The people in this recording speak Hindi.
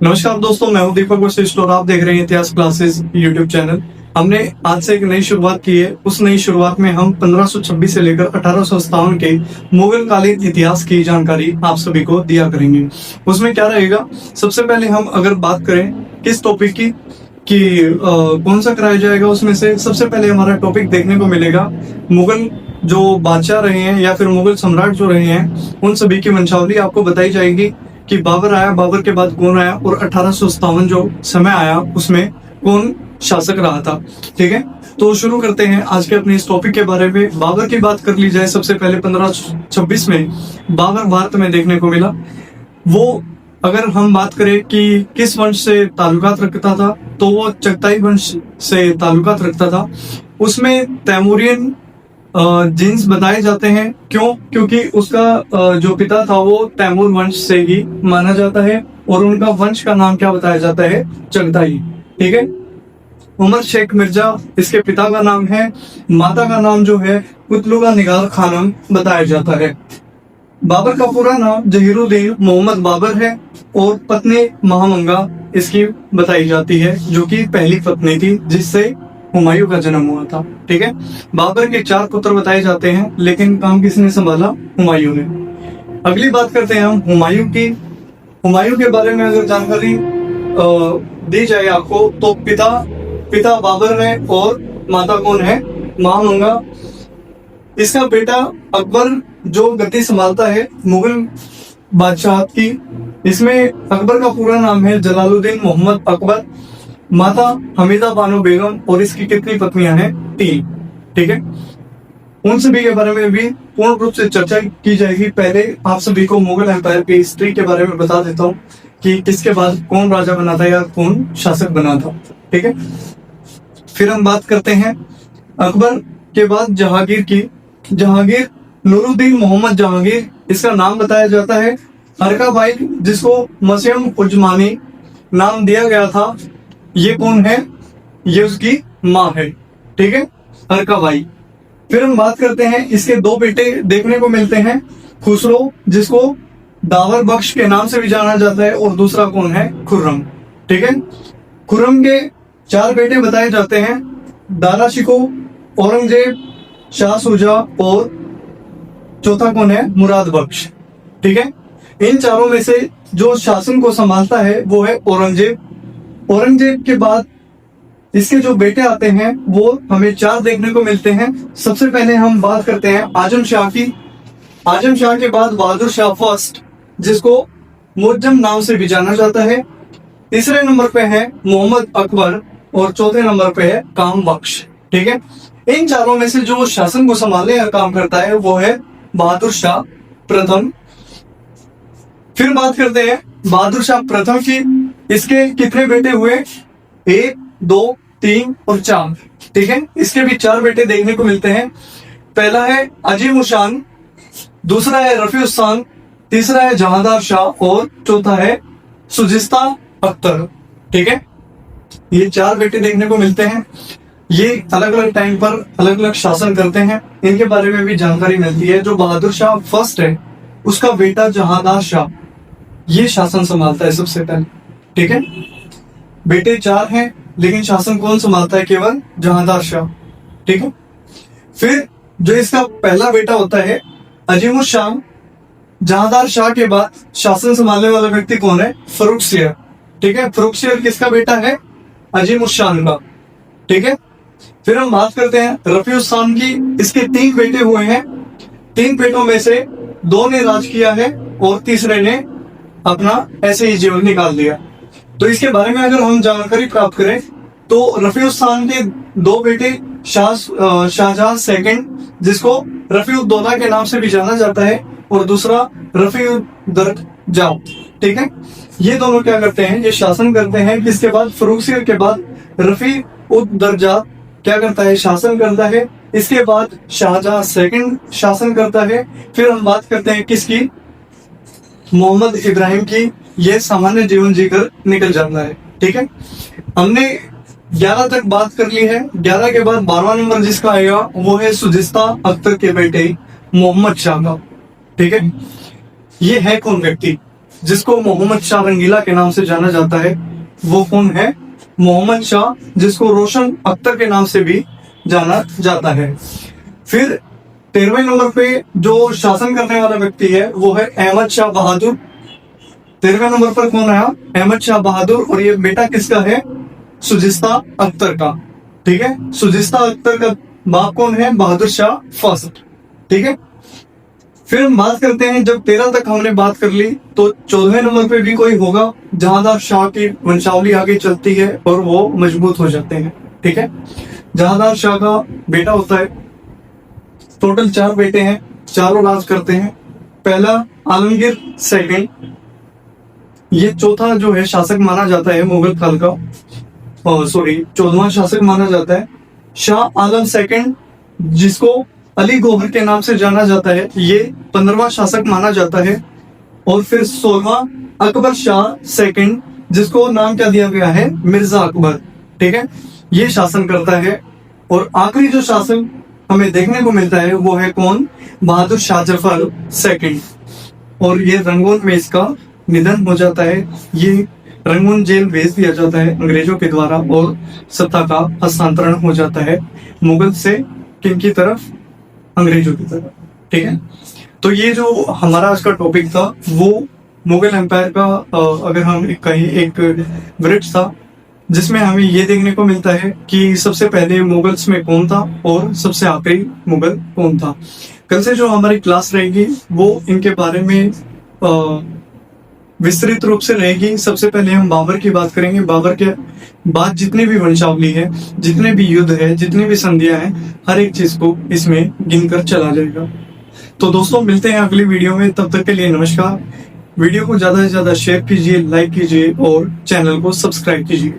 नमस्कार दोस्तों, मैं हूं दीपक वशिष्ठ और आप देख रहे हैं इतिहास क्लासेस यूट्यूब चैनल। हमने आज से एक नई शुरुआत की है। उस नई शुरुआत में हम 1526 से लेकर 1857 के मुगल कालीन इतिहास की जानकारी आप सभी को दिया करेंगे। उसमें क्या रहेगा, सबसे पहले हम अगर बात करें किस टॉपिक की कि कौन सा कराया जाएगा, उसमें से सबसे पहले हमारा टॉपिक देखने को मिलेगा मुगल जो बादशाह रहे हैं या फिर मुगल सम्राट जो रहे हैं उन सभी की वंशावली आपको बताई जाएगी कि बाबर आया, बाबर के बाद कौन आया और 1857 जो समय आया उसमें कौन शासक रहा था। ठीक है, तो शुरू करते हैं आज के अपने इस टॉपिक के बारे में। बाबर की बात कर ली जाए, सबसे पहले 1526 में बाबर भारत में देखने को मिला। वो अगर हम बात करें कि किस वंश से ताल्लुकात रखता था, तो वो चगताई वंश से ताल्लुकात रखता था। उसमें तैमूरियन जीन्स बताए जाते हैं। क्यों? क्योंकि उसका जो पिता था वो तैमूर वंश से ही माना जाता है और उनका वंश का नाम क्या बताया जाता है? चगताई। ठीक है, उमर शेख मिर्जा इसके पिता का नाम है। माता का नाम जो है कुतलुगा निगार खानम बताया जाता है। बाबर का पूरा नाम जहीरुद्दीन मोहम्मद बाबर है और पत्नी महामंगा इसकी बताई जाती है, जो कि पहली पत्नी थी जिससे हुमायूं का जन्म हुआ था। ठीक है, बाबर के 4 पुत्र बताए जाते हैं, लेकिन काम किसने संभाला? हुमायूं ने। अगली बात करते हैं हम हुमायूं की। हुमायूं के बारे में अगर जानकारी दी जाए आपको, तो पिता बाबर है और माता कौन है? महामंगा। इसका बेटा अकबर जो गद्दी संभालता है मुगल बादशाह की, इसमें अकबर का पूरा नाम है जलालुद्दीन मोहम्मद अकबर। माता हमीदा बानो बेगम और इसकी कितनी पत्नियां हैं? 3। ठीक है, उन सभी के बारे में भी पूर्ण रूप से चर्चा की जाएगी। पहले आप सभी को मुगल एम्पायर की हिस्ट्री के बारे में बता देता हूँ कि किसके बाद कौन राजा बना था या कौन शासक बना था। ठीक है, फिर हम बात करते हैं अकबर के बाद जहांगीर की। जहांगीर नूरुद्दीन मोहम्मद जहांगीर इसका नाम बताया जाता है। अरका बाई जिसको मसीम उजमानी नाम दिया गया था, ये कौन है? ये उसकी माँ है। ठीक है, अरका बाई। फिर हम बात करते हैं, इसके 2 बेटे देखने को मिलते हैं। खुसरो जिसको दावर बख्श के नाम से भी जाना जाता है और दूसरा कौन है? खुर्रम। ठीक है, खुर्रम के 4 बेटे बताए जाते हैं। दारा शिको, औरंगजेब, शाह सुजा और चौथा कौन है? मुराद बख्श। ठीक है, इन चारों में से जो शासन को संभालता है वो है औरंगजेब। औरंगजेब के बाद इसके जो बेटे आते हैं वो हमें 4 देखने को मिलते हैं। सबसे पहले हम बात करते हैं आजम शाह की। आजम शाह के बाद बहादुर शाह फर्स्ट जिसको मुअज्जम नाम से भी जाना जाता है। तीसरे नंबर पे है मोहम्मद अकबर और चौथे नंबर पे है काम बख्श। ठीक है, इन चारों में से जो शासन को संभालने का काम करता है वो है बहादुर शाह प्रथम। फिर बात करते हैं बहादुर शाह प्रथम की। इसके कितने बेटे हुए? 1, 2, 3 और 4। ठीक है, इसके भी 4 बेटे देखने को मिलते हैं। पहला है अजीम शान, दूसरा है रफीउस्सान, तीसरा है जहांदार शाह और चौथा है सुजिस्ता अख्तर। ठीक है, ये 4 बेटे देखने को मिलते हैं। ये अलग अलग टाइम पर अलग अलग शासन करते हैं, इनके बारे में भी जानकारी मिलती है। जो बहादुर शाह फर्स्ट है उसका बेटा जहांदार शाह ये शासन संभालता है सबसे पहले। ठीक है, बेटे 4 हैं लेकिन शासन कौन संभालता है? केवल जहांदार शाह। ठीक है, फिर जो इसका पहला बेटा होता है अजीमुल शाह। जहांदार शाह के बाद शासन संभालने वाला व्यक्ति कौन है? फर्रुखसियर। ठीक है, फर्रुखसियर किसका बेटा है? अजीमुल शाह का। ठीक है, फिर हम बात करते हैं रफीउस्सान की। इसके 3 बेटे हुए हैं। 3 बेटों में से 2 ने राज किया है और तीसरे ने अपना ऐसे ही जीवन निकाल दिया। तो इसके बारे में अगर हम जानकारी प्राप्त करें तो रफीउस्सान के 2 बेटे शाहजहां सेकंड जिसको रफीउद्दौला के नाम से भी जाना जाता है और दूसरा रफीउद्दर्जा। ठीक है, ये दोनों क्या करते हैं? ये शासन करते हैं। किसके बाद? फर्रुखसियर के बाद रफीउद्दर्जा क्या करता है? शासन करता है। इसके बाद शाहजहां सेकंड शासन करता है। फिर हम बात करते हैं किसकी? मोहम्मद इब्राहिम की। ये सामान्य जीवन जीकर निकल जाता है। ठीक है, हमने 11 तक बात कर ली है। 11 के बाद 12वां नंबर जिसका आएगा वो है सुजिस्ता अख्तर के बेटे मोहम्मद शाह का। ठीक है, ये है कौन व्यक्ति? जिसको मोहम्मद शाह रंगीला के नाम से जाना जाता है, वो कौन है? मोहम्मद शाह, जिसको रोशन अख्तर के नाम से भी जाना जाता है। फिर 13वें नंबर पे जो शासन करने वाला व्यक्ति है वो है अहमद शाह बहादुर। 13वें नंबर पर कौन आया? अहमद शाह बहादुर। और ये बेटा किसका है? सुजिस्ता अख्तर का। ठीक है, सुजिस्ता अख्तर का बाप कौन है? बहादुर शाह फर्स्ट। ठीक है, फिर हम बात करते हैं, जब 13 तक हमने बात कर ली, तो 14वें नंबर पे भी कोई होगा। जहांदार शाह की वंशावली आगे चलती है और वो मजबूत हो जाते हैं। ठीक है, जहांदार शाह का बेटा होता है। टोटल 4 बेटे हैं, चारों राज करते हैं। पहला आलमगीर सेकंड, ये चौथा जो है शासक माना जाता है मुगल काल का, 14वां शासक माना जाता है। शाह आलम सेकंड, जिसको अली गौहर के नाम से जाना जाता है, ये 15वां शासक माना जाता है। और फिर 16वां अकबर शाह सेकंड, जिसको नाम क्या दिया गया है? मिर्जा अकबर। ठीक है, ये शासन करता है। और आखिरी जो शासन हमें देखने को मिलता है वो है कौन? बहादुर शाह जफर सेकंड। और ये रंगून में इसका निधन हो जाता है। ये रंगून जेल भेज दिया जाता है अंग्रेजों के द्वारा और सत्ता का हस्तांतरण हो जाता है मुगल से किनकी तरफ? अंग्रेजों की तरफ। ठीक है, तो ये जो हमारा आज का टॉपिक था वो मुगल एम्पायर का, अगर हम कहीं एक वृत्त था जिसमें हमें ये देखने को मिलता है कि सबसे पहले मुगल्स में कौन था और सबसे आखिरी मुगल कौन था। कल से जो हमारी क्लास रहेगी वो इनके बारे में विस्तृत रूप से रहेगी। सबसे पहले हम बाबर की बात करेंगे। बाबर के बाद जितने भी वंशावली है, जितने भी युद्ध है, जितनी भी संधियां हैं, हर एक चीज को इसमें गिनकर चला जाएगा। तो दोस्तों, मिलते हैं अगली वीडियो में। तब तक के लिए नमस्कार। वीडियो को ज्यादा से ज्यादा शेयर कीजिए, लाइक कीजिए और चैनल को सब्सक्राइब कीजिए।